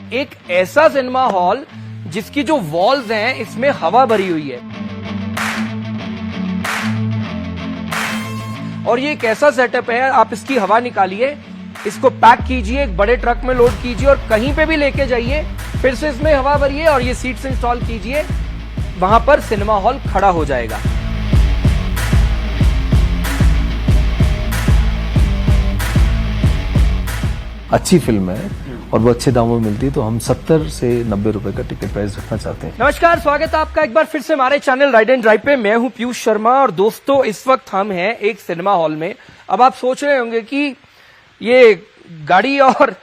एक ऐसा cinema hall जिसकी जो वॉल्स हैं इसमें हवा भरी हुई है। और ये एक ऐसा सेटअप है, आप इसकी हवा निकालिए, इसको पैक कीजिए, एक बड़े ट्रक में लोड कीजिए और कहीं पे भी लेके जाइए, फिर से इसमें हवा भरिए और ये सीट्स इंस्टॉल कीजिए, वहां पर सिनेमा हॉल खड़ा हो जाएगा। अच्छी फिल्म है और वो अच्छे दामों में मिलती है, तो हम 70 से 90 रुपए का टिकट प्राइस रखना चाहते हैं। नमस्कार, स्वागत है आपका एक बार फिर से हमारे चैनल राइड एंड ड्राइव पे। मैं हूं पीयूष शर्मा और दोस्तों इस वक्त हम हैं एक सिनेमा हॉल में। अब आप सोच रहे होंगे कि ये गाड़ी और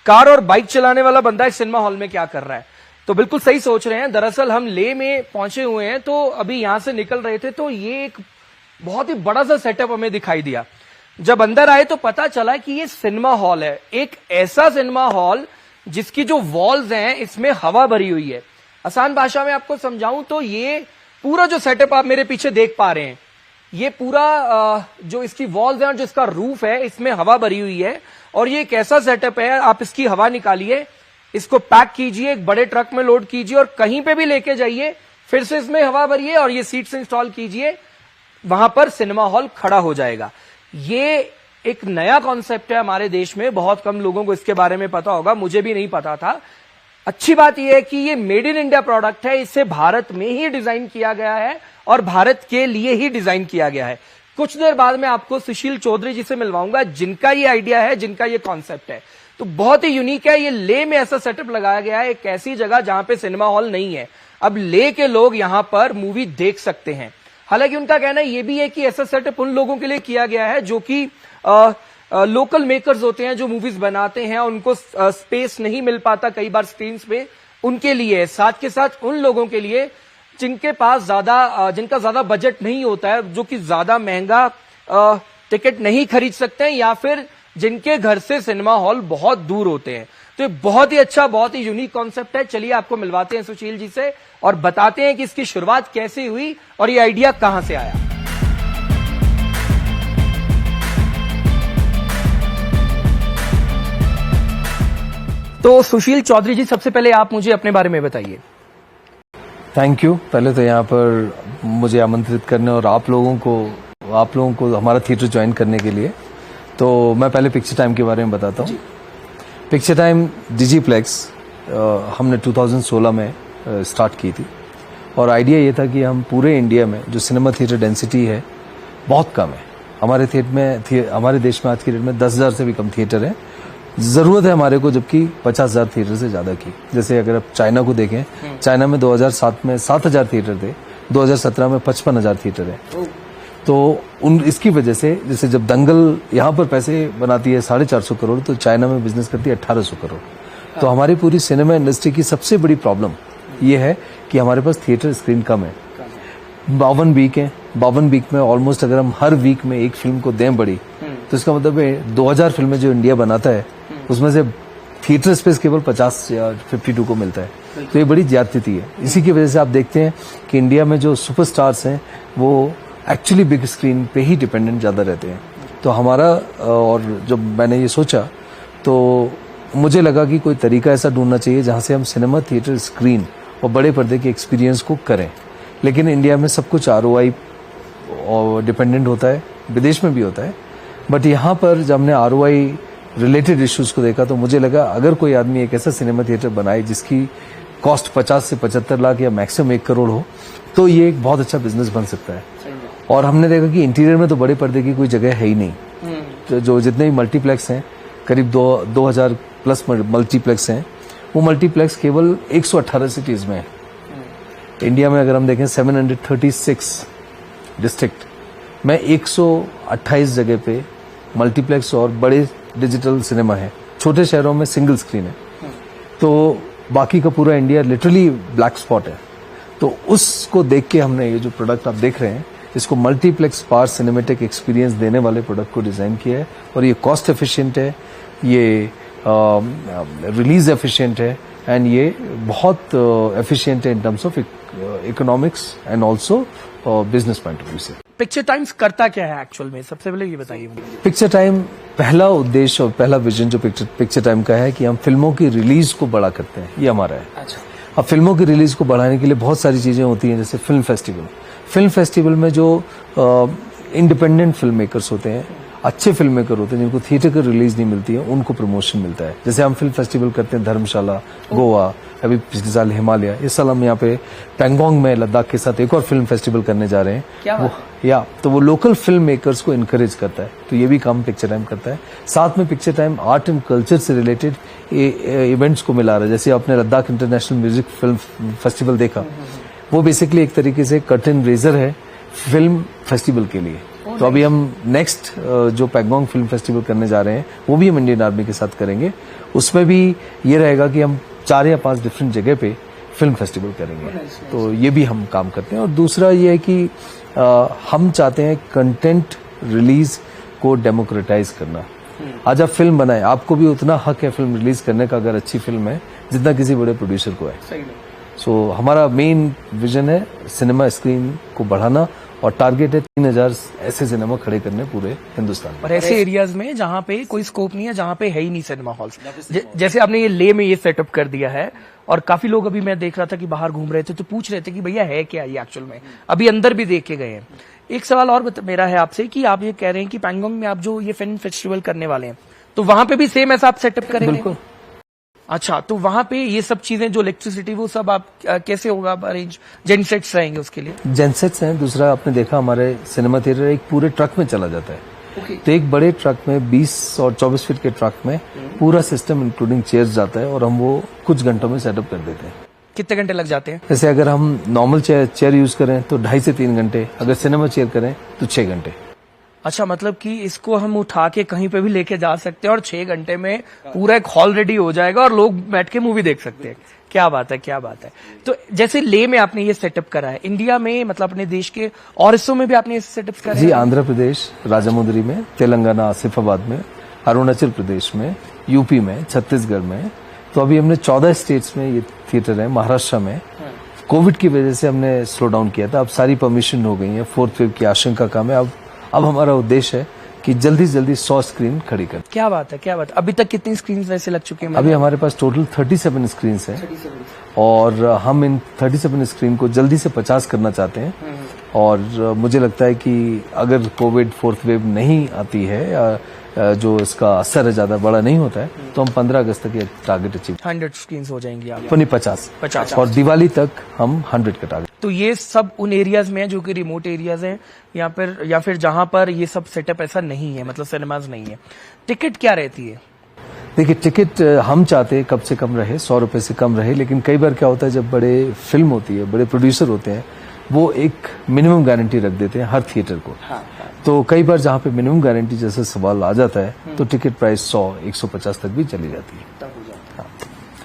कार और बाइक चलाने वाला बंदा इस सिनेमा हॉल में क्या कर रहा है, तो बिल्कुल सही सोच रहे हैं। दरअसल हम लेह में पहुंचे हुए हैं, तो अभी यहां से निकल रहे थे तो ये एक बहुत ही बड़ा सा सेटअप हमें दिखाई दिया। जब अंदर आए तो पता चला कि ये सिनेमा हॉल है, एक ऐसा सिनेमा हॉल जिसकी जो वॉल्स हैं इसमें हवा भरी हुई है। आसान भाषा में आपको समझाऊं तो ये पूरा जो सेटअप आप मेरे पीछे देख पा रहे हैं, ये पूरा जो इसकी वॉल्स हैं और जो इसका रूफ है इसमें हवा भरी हुई है। और ये एक ऐसा सेटअप है, आप इसकी हवा निकालिए, इसको पैक कीजिए, एक बड़े ट्रक में लोड कीजिए और कहीं पे भी लेके जाइए, फिर से इसमें हवा भरिए और ये सीट्स इंस्टॉल कीजिए, वहां पर सिनेमा हॉल खड़ा हो जाएगा। ये एक नया कॉन्सेप्ट है हमारे देश में, बहुत कम लोगों को इसके बारे में पता होगा, मुझे भी नहीं पता था। अच्छी बात यह है कि ये मेड इन इंडिया प्रोडक्ट है, इसे भारत में ही डिजाइन किया गया है और भारत के लिए ही डिजाइन किया गया है। कुछ देर बाद मैं आपको सुशील चौधरी जी से मिलवाऊंगा, जिनका ये आइडिया है, जिनका ये कॉन्सेप्ट है। तो बहुत ही यूनिक है। ये लेह में ऐसा सेटअप लगाया गया है, एक ऐसी जगह जहां पे सिनेमा हॉल नहीं है। अब लेह के लोग यहां पर मूवी देख सकते हैं। हालांकि उनका कहना ये भी है कि ऐसा सेटअप उन लोगों के लिए किया गया है जो कि लोकल मेकर्स होते हैं, जो मूवीज बनाते हैं, उनको स्पेस नहीं मिल पाता कई बार स्क्रीन पे, उनके लिए। साथ के साथ उन लोगों के लिए जिनके पास जिनका ज्यादा बजट नहीं होता है, जो कि ज्यादा महंगा टिकट नहीं खरीद सकते हैं, या फिर जिनके घर से सिनेमा हॉल बहुत दूर होते हैं। तो ये बहुत ही अच्छा, बहुत ही यूनिक कॉन्सेप्ट है। चलिए आपको मिलवाते हैं सुशील जी से और बताते हैं कि इसकी शुरुआत कैसे हुई और ये आइडिया कहां से आया। तो सुशील चौधरी जी, सबसे पहले आप मुझे अपने बारे में बताइए। Thank you. पहले तो यहाँ पर मुझे आमंत्रित करने और आप लोगों को हमारा थिएटर ज्वाइन करने के लिए। तो मैं पहले पिक्चर टाइम के बारे में बताता हूँ। पिक्चर टाइम डिजीप्लेक्स हमने 2016 में स्टार्ट की थी और आइडिया ये था कि हम पूरे इंडिया में जो सिनेमा थिएटर डेंसिटी है बहुत कम है। हमारे देश में आज की डेट में 10,000 से भी कम थिएटर है। जरूरत है हमारे को जबकि 50,000 थिएटर से ज्यादा की। जैसे अगर आप चाइना को देखें, चाइना में 2007 में 7,000 थिएटर थे, 2017 में 55,000 थिएटर है। तो इसकी वजह से जैसे जब दंगल यहाँ पर पैसे बनाती है 450 करोड़, तो चाइना में बिजनेस करती है 1800 करोड़। तो हमारी पूरी सिनेमा इंडस्ट्री की सबसे बड़ी प्रॉब्लम ये है कि हमारे पास थिएटर स्क्रीन कम है। 52 वीक है, 52 वीक में ऑलमोस्ट अगर हम हर वीक में एक फिल्म को दें बड़ी, तो इसका मतलब है 2000 फिल्में जो इंडिया बनाता है उसमें से थिएटर स्पेस केवल 50 या 52 को मिलता है। तो ये बड़ी ज्यादती है। इसी की वजह से आप देखते हैं कि इंडिया में जो सुपरस्टार्स हैं वो एक्चुअली बिग स्क्रीन पे ही डिपेंडेंट ज्यादा रहते हैं। तो हमारा, और जब मैंने ये सोचा तो मुझे लगा कि कोई तरीका ऐसा ढूंढना चाहिए जहां से हम सिनेमा थिएटर स्क्रीन और बड़े पर्दे के एक्सपीरियंस को करें। लेकिन इंडिया में सब कुछ ROI और डिपेंडेंट होता है, विदेश में भी होता है, बट यहाँ पर जब हमने ROI रिलेटेड इश्यूज को देखा तो मुझे लगा अगर कोई आदमी एक ऐसा सिनेमा थिएटर बनाए जिसकी कॉस्ट 50 से 75 लाख या मैक्सिमम 1 करोड़ हो, तो ये एक बहुत अच्छा बिजनेस बन सकता है। और हमने देखा कि इंटीरियर में तो बड़े पर्दे की कोई जगह है ही नहीं। तो जो जितने भी मल्टीप्लेक्स हैं, करीब 2000 प्लस मल्टीप्लेक्स हैं, वो मल्टीप्लेक्स केवल 118 सिटीज में है। इंडिया में अगर हम देखें 736 डिस्ट्रिक्ट में 128 जगह पे मल्टीप्लेक्स और बड़े डिजिटल सिनेमा है। छोटे शहरों में सिंगल स्क्रीन है। तो बाकी का पूरा इंडिया लिटरली ब्लैक स्पॉट है। तो उसको देख के हमने ये जो प्रोडक्ट आप देख रहे हैं, इसको मल्टीप्लेक्स पार सिनेमेटिक एक्सपीरियंस देने वाले प्रोडक्ट को डिजाइन किया है। और ये कॉस्ट एफिशिएंट है, ये रिलीज एफिशिएंट है, एंड ये बहुत एफिशिएंट है in terms of economics and also business point of view से। पिक्चर टाइम्स करता क्या है एक्चुअल में, सबसे पहले ये बताइए मुझे। पिक्चर टाइम पहला उद्देश्य और पहला विजन जो पिक्चर टाइम का है कि हम फिल्मों की रिलीज को बड़ा करते हैं, ये हमारा है। अच्छा। अब फिल्मों की रिलीज को बढ़ाने के लिए बहुत सारी चीजें होती हैं, जैसे फिल्म फेस्टिवल में जो इंडिपेंडेंट फिल्म मेकर्स होते हैं, अच्छे फिल्म मेकर होते हैं, जिनको थिएटर की रिलीज नहीं मिलती है, उनको प्रमोशन मिलता है। जैसे हम फिल्म फेस्टिवल करते हैं धर्मशाला, गोवा, अभी पिछले साल हिमालय, इस साल हम यहाँ पे पैंगोंग में लद्दाख के साथ एक और फिल्म फेस्टिवल करने जा रहे हैं। क्या तो वो लोकल फिल्म मेकर्स को इनकरेज करता है, तो ये भी काम पिक्चर टाइम करता है। साथ में picture time art and culture से रिलेटेड इवेंट्स को मिला रहा है। जैसे आपने Ladakh international music film festival देखा, वो बेसिकली एक तरीके से कर्टन रेजर है फिल्म फेस्टिवल के लिए। तो अभी हम नेक्स्ट जो पैंगोंग फिल्म फेस्टिवल करने जा रहे हैं, वो भी हम इंडियन आर्मी के साथ करेंगे। उसमें भी ये रहेगा कि हम 4 या 5 डिफरेंट जगह पे फिल्म फेस्टिवल करेंगे। तो ये भी हम काम करते हैं। और दूसरा ये है कि हम चाहते हैं कंटेंट रिलीज को डेमोक्रेटाइज करना। आज आप फिल्म बनाए, आपको भी उतना हक है फिल्म रिलीज करने का अगर अच्छी फिल्म है, जितना किसी बड़े प्रोड्यूसर को है। सो हमारा मेन विजन है सिनेमा स्क्रीन को बढ़ाना, और टारगेट है 3000 ऐसे सिनेमा खड़े करने पूरे हिंदुस्तान में। और ऐसे एरियाज में जहां पे कोई स्कोप नहीं है, जहां पे है ही नहीं सिनेमा हॉल्स, जैसे आपने ये ले में ये सेटअप कर दिया है, और काफी लोग अभी मैं देख रहा था कि बाहर घूम रहे थे तो पूछ रहे थे कि भैया है क्या ये एक्चुअल में, अभी अंदर भी देख के गए हैं। एक सवाल और मेरा है आपसे कि आप ये कह रहे हैं कि पैंगोंग में आप जो ये फिल्म फेस्टिवल करने वाले हैं, तो वहां पे भी सेम ऐसा आप सेटअप करेंगे? बिल्कुल। अच्छा, तो वहां पे ये सब चीजें जो इलेक्ट्रिसिटी वो सब आप कैसे होगा अरेंज? जेनसेट्स रहेंगे उसके लिए? जेनसेट्स हैं। दूसरा आपने देखा हमारे सिनेमा थिएटर एक पूरे ट्रक में चला जाता है। तो एक बड़े ट्रक में 20 और 24 फीट के ट्रक में पूरा सिस्टम इंक्लूडिंग चेयर्स जाता है, और हम वो कुछ घंटों में सेटअप कर देते हैं। कितने घंटे लग जाते हैं? जैसे अगर हम नॉर्मल चेयर यूज करें तो 2.5 से 3 घंटे, अगर सिनेमा चेयर करें तो 6 घंटे। अच्छा, मतलब कि इसको हम उठा के कहीं पे भी लेके जा सकते हैं और 6 घंटे में पूरा एक हॉल रेडी हो जाएगा और लोग बैठ के मूवी देख सकते हैं। क्या बात है, क्या बात है। तो जैसे ले में आपने ये सेटअप करा है, इंडिया में मतलब अपने देश के और हिस्सों में भी आपने ये सेटअप करा है? जी, आंध्र प्रदेश राजामुंदरी में, तेलंगाना आसिफाबाद में, अरुणाचल प्रदेश में, यूपी में, छत्तीसगढ़ में। तो अभी हमने 14 स्टेट्स में ये थिएटर है। महाराष्ट्र में कोविड की वजह से हमने स्लो डाउन किया था, अब सारी परमिशन हो गई है। 4th वेव की आशंका कम है। अब हमारा उद्देश्य है कि जल्दी से जल्दी 100 स्क्रीन खड़ी कर। क्या बात है, क्या बात है। अभी तक कितनी स्क्रीन वैसे लग चुके हैं? अभी हमारे पास टोटल 37 स्क्रीन है, और हम इन 37 स्क्रीन को जल्दी से 50 करना चाहते हैं। और मुझे लगता है कि अगर कोविड 4th वेव नहीं आती है, या जो इसका असर है ज्यादा बड़ा नहीं होता है, तो हम 15 अगस्त तक ये टारगेट अचीव 100 स्क्रीन हो जाएंगी आप? 50 और दिवाली तक हम 100 का टारगेट। तो ये सब उन एरियाज में है जो कि रिमोट एरियाज हैं, या फिर जहां पर ये सब सेटअप ऐसा नहीं है, मतलब सिनेमाज नहीं है। टिकट क्या रहती है? देखिए, टिकट हम चाहते हैं कम से कम रहे, 100 रुपए से कम रहे। लेकिन कई बार क्या होता है, जब बड़े फिल्म होती है, बड़े प्रोड्यूसर होते हैं, वो एक मिनिमम गारंटी रख देते हैं हर थिएटर को। तो कई बार जहां पे मिनिमम गारंटी जैसे सवाल आ जाता है, तो टिकट प्राइस 100-150 तक भी चली जाती है।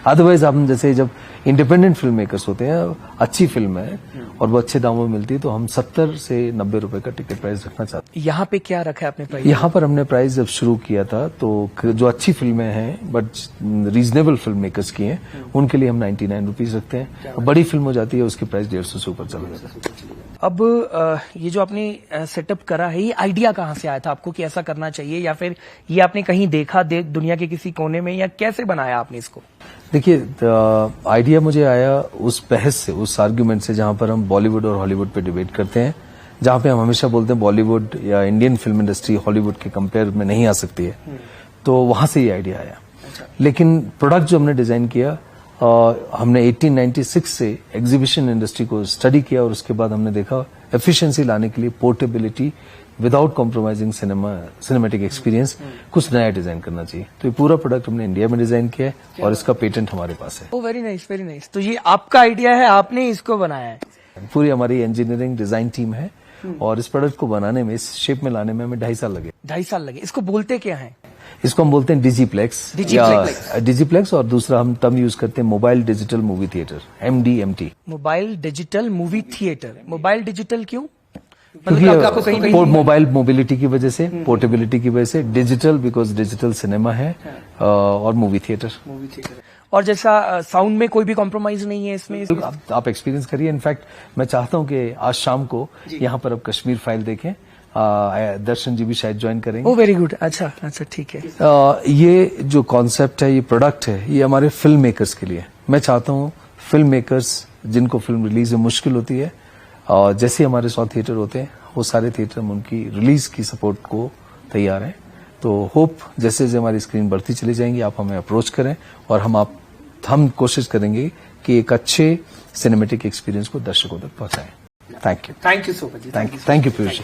अदरवाइज हम जैसे जब इंडिपेंडेंट फिल्म मेकर्स होते हैं, अच्छी फिल्म है और वो अच्छे दामों में मिलती है, तो हम 70 से 90 रुपए का टिकट प्राइस रखना चाहते हैं। यहाँ पे क्या रखा है आपने प्राइस? यहाँ पर हमने प्राइस जब शुरू किया था, तो जो अच्छी फिल्में हैं बट रीजनेबल फिल्म मेकर्स की हैं, उनके लिए हम 99 रुपीज रखते हैं। बड़ी फिल्म हो जाती है, उसकी प्राइस 150 से ऊपर चला जाता है। अब ये जो आपने सेटअप करा है, ये आइडिया कहाँ से आया था आपको कि ऐसा करना चाहिए, या फिर ये आपने कहीं देखा दुनिया के किसी कोने में, या कैसे बनाया आपने इसको? देखिए, आइडिया मुझे आया उस बहस से, उस आर्ग्यूमेंट से, जहां पर हम बॉलीवुड और हॉलीवुड पे डिबेट करते हैं, जहां पे हम हमेशा बोलते हैं बॉलीवुड या इंडियन फिल्म इंडस्ट्री हॉलीवुड के कंपेयर में नहीं आ सकती है। तो वहां से ये आइडिया आया। लेकिन प्रोडक्ट जो हमने डिजाइन किया, हमने 1896 से एग्जीबिशन इंडस्ट्री को स्टडी किया, और उसके बाद हमने देखा एफिशिएंसी लाने के लिए portability without compromising cinematic experience, कुछ नया डिजाइन करना चाहिए। तो ये पूरा प्रोडक्ट हमने इंडिया में डिजाइन किया है, और इसका पेटेंट हमारे पास है। ओ, वेरी नाइस, वेरी नाइस। तो ये आपका आइडिया है, आपने इसको बनाया है? पूरी हमारी इंजीनियरिंग डिजाइन टीम है, और इस प्रोडक्ट को बनाने में, इस शेप में लाने में हमें 2.5 साल लगे। 2.5 साल लगे। इसको बोलते क्या है? इसको हम बोलते हैं डिजीप्लेक्स, और दूसरा हम तब यूज करते हैं mobile digital movie theatre, MDMT। Mobile digital movie theatre. Mobile digital क्यों? क्योंकि मोबाइल मोबिलिटी की वजह से, पोर्टेबिलिटी की वजह से, डिजिटल बिकॉज डिजिटल सिनेमा है, और मूवी थिएटर। और जैसा साउंड में कोई भी कॉम्प्रोमाइज नहीं है इसमें। आप एक्सपीरियंस करिए। इनफैक्ट मैं चाहता हूं कि आज शाम को यहाँ पर अब कश्मीर फाइल देखें। दर्शन जी भी शायद ज्वाइन करेंगे। ओ वेरी गुड। अच्छा अच्छा ठीक है। ये जो कॉन्सेप्ट है, ये प्रोडक्ट है, ये हमारे फिल्म मेकर्स के लिए। मैं चाहता हूँ फिल्म मेकर्स जिनको फिल्म रिलीज में मुश्किल होती है, और जैसे हमारे 100 थिएटर होते हैं, वो सारे थिएटर में उनकी रिलीज की सपोर्ट को तैयार हैं। तो होप जैसे जैसे हमारी स्क्रीन बढ़ती चली जाएंगी, आप हमें अप्रोच करें और हम कोशिश करेंगे कि एक अच्छे सिनेमेटिक एक्सपीरियंस को दर्शकों तक पहुंचाएं। Thank you so much. Thank you Piyush.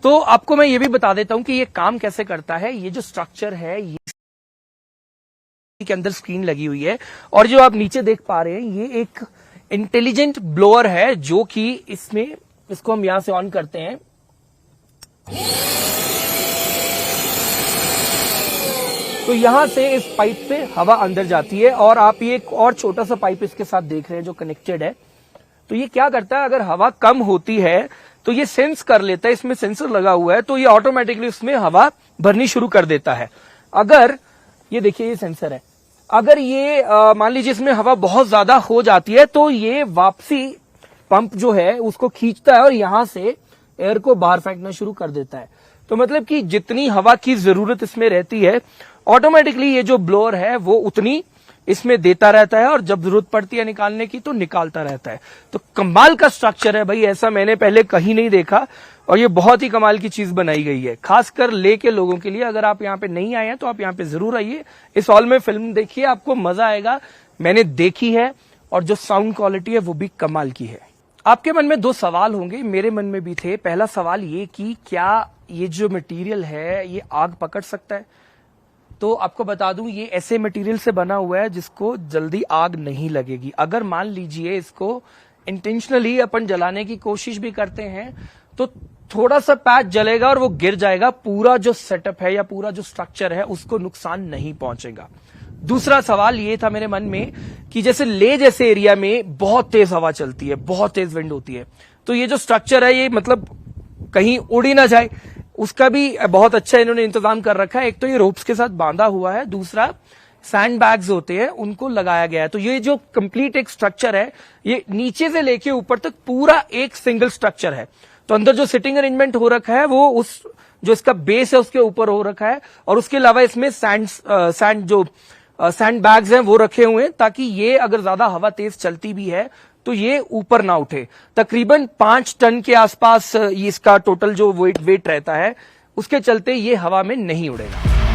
तो आपको मैं ये भी बता देता हूं कि ये काम कैसे करता है। ये जो स्ट्रक्चर है, ये के अंदर स्क्रीन लगी हुई है, और जो आप नीचे देख पा रहे हैं, ये एक इंटेलिजेंट ब्लोअर है, जो कि इसको हम यहां से ऑन करते हैं तो यहां से इस पाइप से हवा अंदर जाती है। और आप ये एक और छोटा सा पाइप इसके साथ देख रहे हैं जो कनेक्टेड है। तो ये क्या करता है, अगर हवा कम होती है तो ये सेंस कर लेता है, इसमें सेंसर लगा हुआ है, तो ये ऑटोमेटिकली उसमें हवा भरनी शुरू कर देता है। अगर ये देखिए, ये सेंसर है, अगर ये मान लीजिए इसमें हवा बहुत ज्यादा हो जाती है, तो ये वापसी पंप जो है उसको खींचता है और यहां से एयर को बाहर फेंकना शुरू कर देता है। तो मतलब कि जितनी हवा की जरूरत इसमें रहती है, ऑटोमेटिकली ये जो ब्लोअर है वो उतनी इसमें देता रहता है, और जब जरूरत पड़ती है निकालने की तो निकालता रहता है। तो कमाल का स्ट्रक्चर है भाई, ऐसा मैंने पहले कहीं नहीं देखा, और ये बहुत ही कमाल की चीज बनाई गई है, खासकर लेके लोगों के लिए। अगर आप यहाँ पे नहीं आए हैं तो आप यहाँ पे जरूर आइए, इस हॉल में फिल्म देखिए, आपको मजा आएगा। मैंने देखी है, और जो साउंड क्वालिटी है वो भी कमाल की है। आपके मन में 2 सवाल होंगे, मेरे मन में भी थे। पहला सवाल ये कि क्या ये जो मटेरियल है ये आग पकड़ सकता है? तो आपको बता दूं, ये ऐसे मटेरियल से बना हुआ है जिसको जल्दी आग नहीं लगेगी। अगर मान लीजिए इसको इंटेंशनली अपन जलाने की कोशिश भी करते हैं तो थोड़ा सा पैच जलेगा और वो गिर जाएगा। पूरा जो सेटअप है या पूरा जो स्ट्रक्चर है उसको नुकसान नहीं पहुंचेगा। दूसरा सवाल ये था मेरे मन में कि जैसे ले जैसे एरिया में बहुत तेज हवा चलती है, बहुत तेज विंड होती है, तो ये जो स्ट्रक्चर है ये मतलब कहीं उड़ ही ना जाए, उसका भी बहुत अच्छा इन्होंने इंतजाम कर रखा है। एक तो ये रोप्स के साथ बांधा हुआ है, दूसरा सैंड बैग्स होते हैं उनको लगाया गया है। तो ये जो कंप्लीट एक स्ट्रक्चर है, ये नीचे से लेके ऊपर तक पूरा एक सिंगल स्ट्रक्चर है। तो अंदर जो सिटिंग अरेंजमेंट हो रखा है वो उस जो इसका बेस है उसके ऊपर हो रखा है, और उसके अलावा इसमें सैंड बैग्स हैं वो रखे हुए हैं, ताकि ये अगर ज्यादा हवा तेज चलती भी है तो ये ऊपर ना उठे। तकरीबन 5 टन के आसपास ये इसका टोटल जो वेट रहता है, उसके चलते ये हवा में नहीं उड़ेगा।